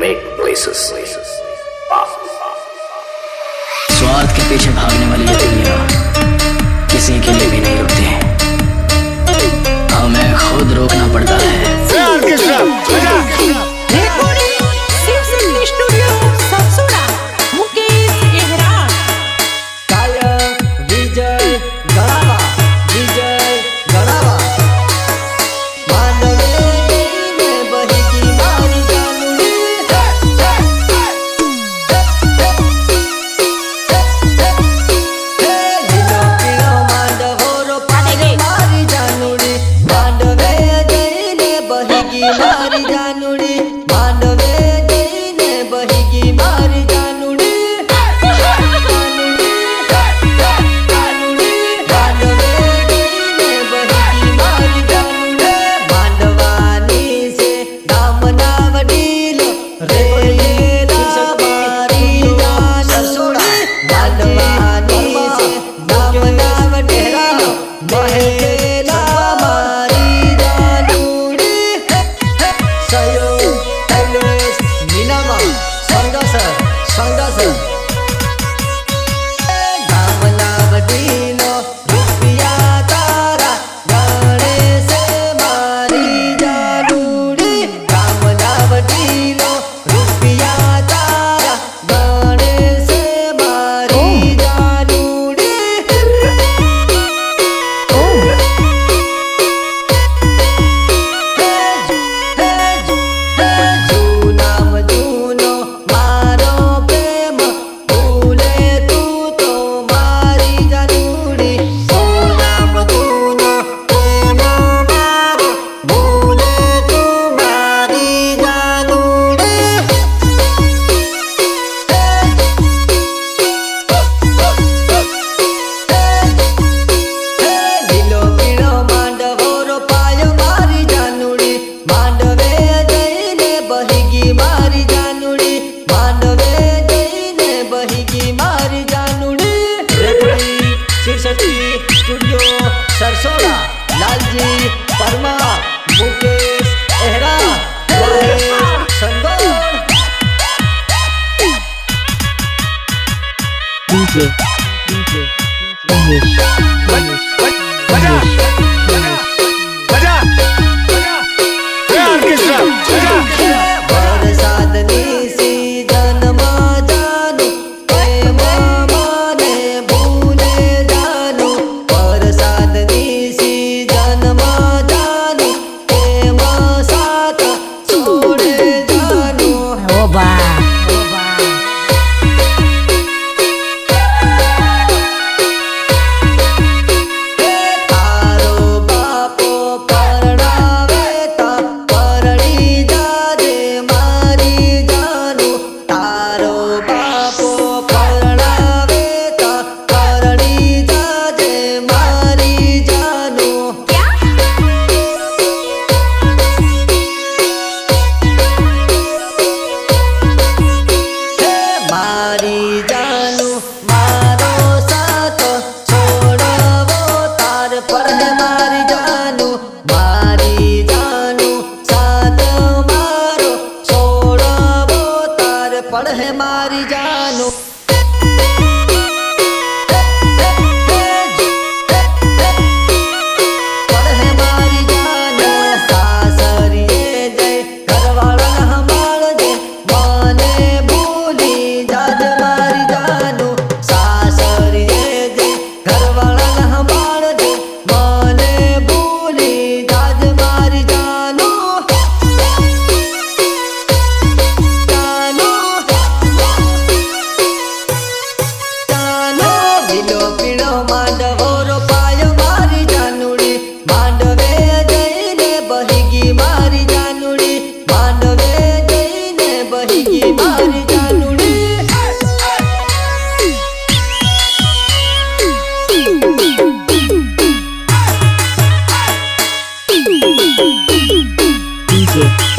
Make places. स्वार्थ के पीछे भागने वाली ये दुनिया किसी के लिए भी नहीं रुकती। हमें खुद रोकना पड़ता है। मारी जानुड़ी मांडवे जईने बहिगी मारी जानुड़ी मांडवे जईने बहिगी मारी जानुड़ी मांडवानी से दामना वडीलो रेला मारी जानुड़ी मांडवानी से दामना वडीलो रेला मारी जानुड़ी स्टूडियो सरसोड़ा लालजी परमा मुकेश एहरा संगोल पढ़ है मारी जानो पढ़ है मारी जानो सासरिए जय घरवाला हमार जे माने भूली जाज मारी जानो सासरिए जय घरवाला हमार जे माने भूली जाज मारी जानो DJ